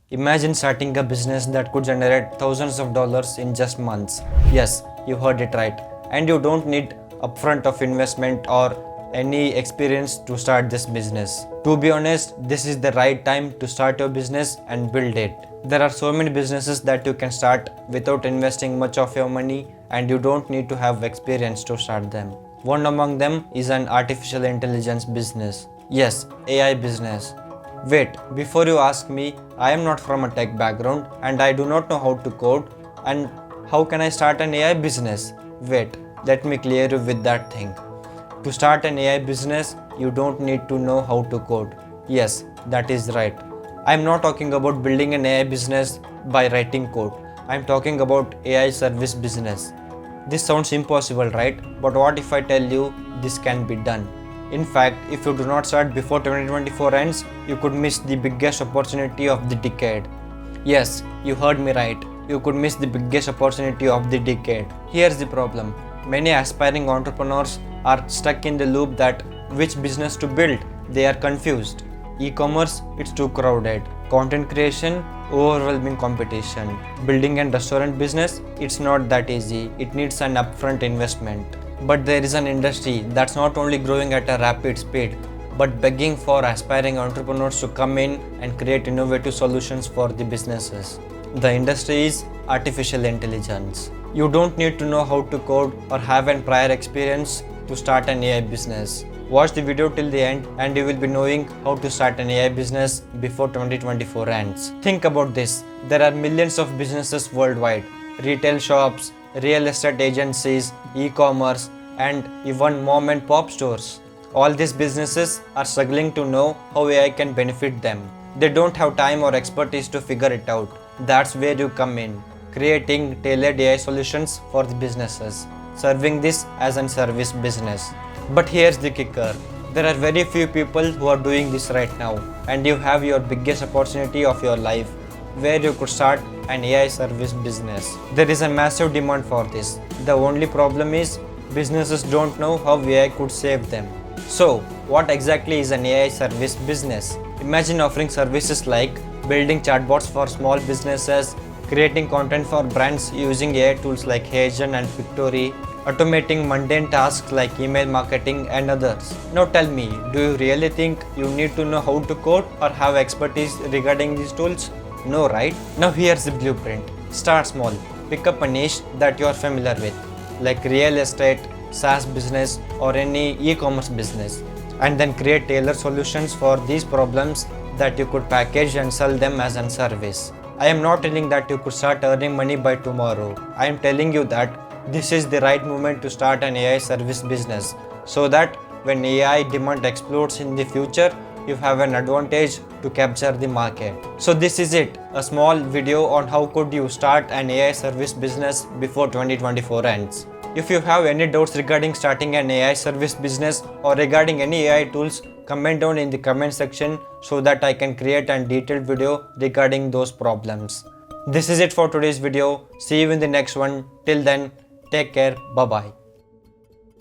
Imagine starting a business that could generate thousands of dollars in just months. Yes, you heard it right. And you don't need upfront of investment or any experience to start this business. To be honest, this is the right time to start your business and build it. There are so many businesses that you can start without investing much of your money, and you don't need to have experience to start them. One among them is an artificial intelligence business. Yes, AI business. Wait, before you ask me, I am not from a tech background and I do not know how to code, and how can I start an AI business? Wait, let me clear you with that thing. To start an AI business, you don't need to know how to code. Yes, that is right. I am not talking about building an AI business by writing code. I am talking about AI service business. This sounds impossible, right? But what if I tell you this can be done? In fact, if you do not start before 2024 ends, you could miss the biggest opportunity of the decade. Yes, you heard me right. You could miss the biggest opportunity of the decade. Here's the problem. Many aspiring entrepreneurs are stuck in the loop that which business to build. They are confused. E-commerce, it's too crowded. Content creation, overwhelming competition. Building a restaurant business, it's not that easy. It needs an upfront investment. But there is an industry that's not only growing at a rapid speed, but begging for aspiring entrepreneurs to come in and create innovative solutions for the businesses. The industry is artificial intelligence. You don't need to know how to code or have a prior experience to start an AI business. Watch the video till the end and you will be knowing how to start an AI business before 2024 ends. Think about this. There are millions of businesses worldwide. Retail shops, real estate agencies, e-commerce, and even mom and pop stores. All these businesses are struggling to know how AI can benefit them. They don't have time or expertise to figure it out. That's where you come in, creating tailored AI solutions for the businesses, serving this as a service business. But here's the kicker. There are very few people who are doing this right now, and you have your biggest opportunity of your life where you could start an AI service business. There is a massive demand for this. The only problem is businesses don't know how AI could save them. So, what exactly is an AI service business? Imagine offering services like building chatbots for small businesses, creating content for brands using AI tools like HeyGen and Victory, automating mundane tasks like email marketing and others. Now tell me, do you really think you need to know how to code or have expertise regarding these tools? No, right? Now here's the blueprint. Start small. Pick up a niche that you are familiar with, like real estate, SaaS business, or any e-commerce business, and then create tailored solutions for these problems that you could package and sell them as a service. I am not telling that you could start earning money by tomorrow. I am telling you that this is the right moment to start an AI service business, so that when AI demand explodes in the future, you have an advantage to capture the market. So this is it, a small video on how could you start an AI service business before 2024 ends. If you have any doubts regarding starting an AI service business or regarding any AI tools, comment down in the comment section so that I can create a detailed video regarding those problems. This is it for today's video. See you in the next one. Till then, take care. Bye bye.